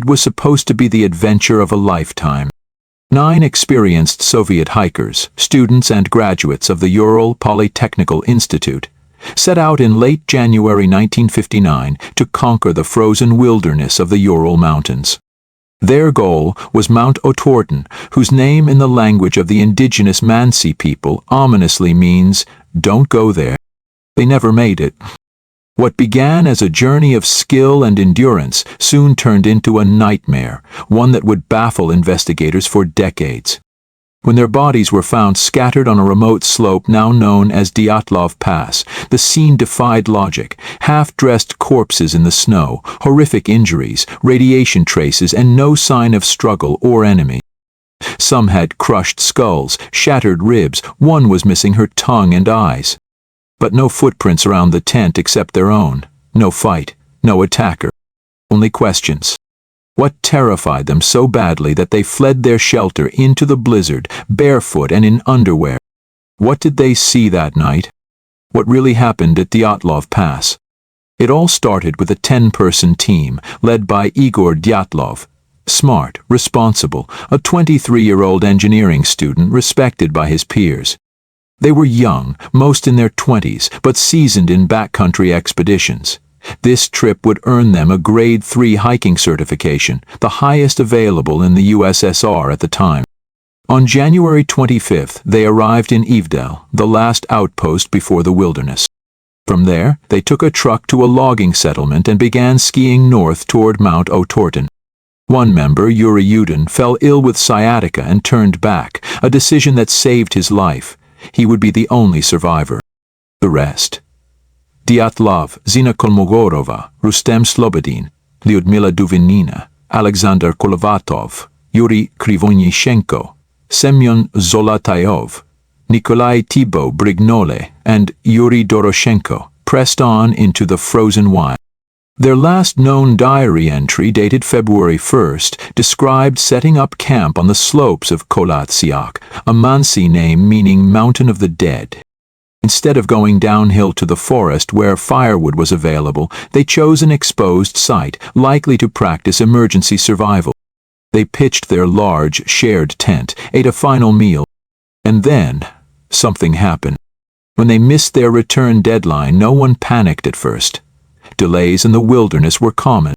It was supposed to be the adventure of a lifetime. 9 experienced Soviet hikers, students and graduates of the Ural Polytechnical Institute, set out in late January 1959 to conquer the frozen wilderness of the Ural Mountains. Their goal was Mount Otorten, whose name in the language of the indigenous Mansi people ominously means, "Don't go there." They never made it. What began as a journey of skill and endurance soon turned into a nightmare, one that would baffle investigators for decades. When their bodies were found scattered on a remote slope now known as Dyatlov Pass, the scene defied logic. Half-dressed corpses in the snow, horrific injuries, radiation traces, and no sign of struggle or enemy. Some had crushed skulls, shattered ribs, one was missing her tongue and eyes. But no footprints around the tent except their own. No fight, no attacker. Only questions. What terrified them so badly that they fled their shelter into the blizzard, barefoot and in underwear? What did they see that night? What really happened at Dyatlov Pass? It all started with a 10-person team, led by Igor Dyatlov. Smart, responsible, a 23-year-old engineering student respected by his peers. They were young, most in their 20s, but seasoned in backcountry expeditions. This trip would earn them a Grade 3 hiking certification, the highest available in the USSR at the time. On January 25th, they arrived in Ivdel, the last outpost before the wilderness. From there, they took a truck to a logging settlement and began skiing north toward Mount Otorten. One member, Yuri Yudin, fell ill with sciatica and turned back, a decision that saved his life. He would be the only survivor. The rest. Dyatlov, Zina Kolmogorova, Rustem Slobodin, Lyudmila Duvinina, Alexander Kolovatov, Yuri Krivonyishenko, Semyon Zolatayov, Nikolai Thibaut Brignole, and Yuri Doroshenko pressed on into the frozen wild. Their last known diary entry, dated February 1st, described setting up camp on the slopes of Kolatsiak, a Mansi name meaning Mountain of the Dead. Instead of going downhill to the forest where firewood was available, they chose an exposed site, likely to practice emergency survival. They pitched their large, shared tent, ate a final meal, and then something happened. When they missed their return deadline, no one panicked at first. Delays in the wilderness were common.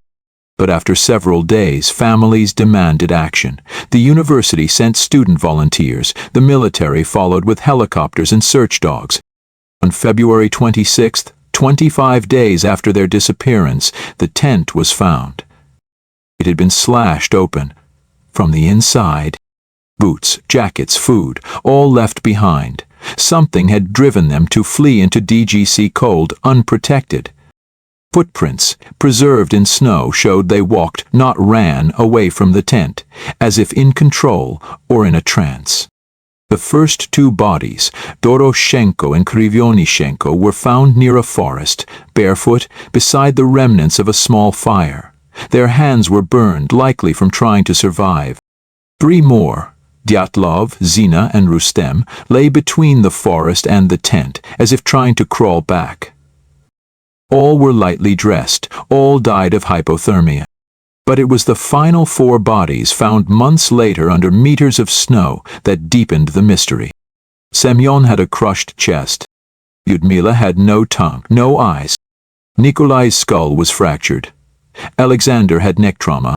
But after several days, families demanded action. The university sent student volunteers. The military followed with helicopters and search dogs. On February 26th, 25 days after their disappearance, the tent was found. It had been slashed open. From the inside, boots, jackets, food, all left behind. Something had driven them to flee into DGC cold, unprotected. Footprints, preserved in snow, showed they walked, not ran, away from the tent, as if in control or in a trance. The first 2 bodies, Doroshenko and Krivonyishenko, were found near a forest, barefoot, beside the remnants of a small fire. Their hands were burned, likely from trying to survive. 3 more, Dyatlov, Zina, and Rustem, lay between the forest and the tent, as if trying to crawl back. All were lightly dressed, all died of hypothermia. But it was the final 4 bodies found months later under meters of snow that deepened the mystery. Semyon had a crushed chest. Lyudmila had no tongue, no eyes. Nikolai's skull was fractured. Alexander had neck trauma.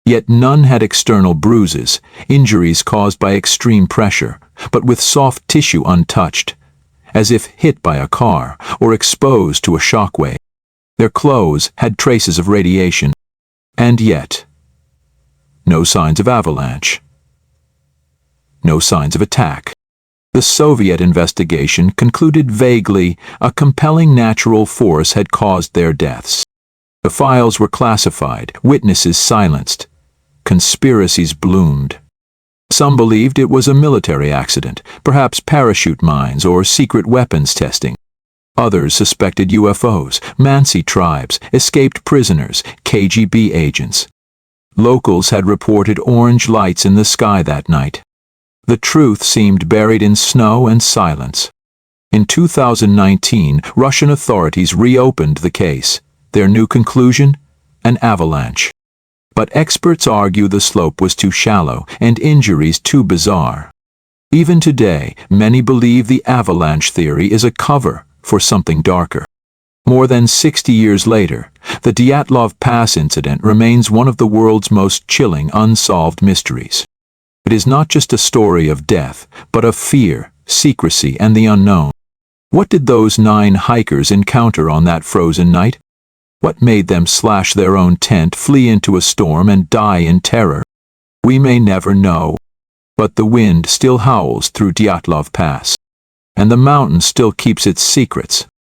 Yet none had external bruises, injuries caused by extreme pressure, but with soft tissue untouched, as if hit by a car or exposed to a shockwave. Their clothes had traces of radiation, and yet, no signs of avalanche, no signs of attack. The Soviet investigation concluded vaguely a compelling natural force had caused their deaths. The files were classified, witnesses silenced, conspiracies bloomed. Some believed it was a military accident, perhaps parachute mines or secret weapons testing. Others suspected UFOs, Mansi tribes, escaped prisoners, KGB agents. Locals had reported orange lights in the sky that night. The truth seemed buried in snow and silence. In 2019, Russian authorities reopened the case. Their new conclusion? An avalanche. but experts argue the slope was too shallow and injuries too bizarre. Even today, many believe the avalanche theory is a cover for something darker. More than 60 years later, the Dyatlov Pass Incident remains one of the world's most chilling unsolved mysteries. It is not just a story of death, but of fear, secrecy, and the unknown. What did those 9 hikers encounter on that frozen night? What made them slash their own tent, flee into a storm, and die in terror? We may never know. But the wind still howls through Dyatlov Pass, and the mountain still keeps its secrets,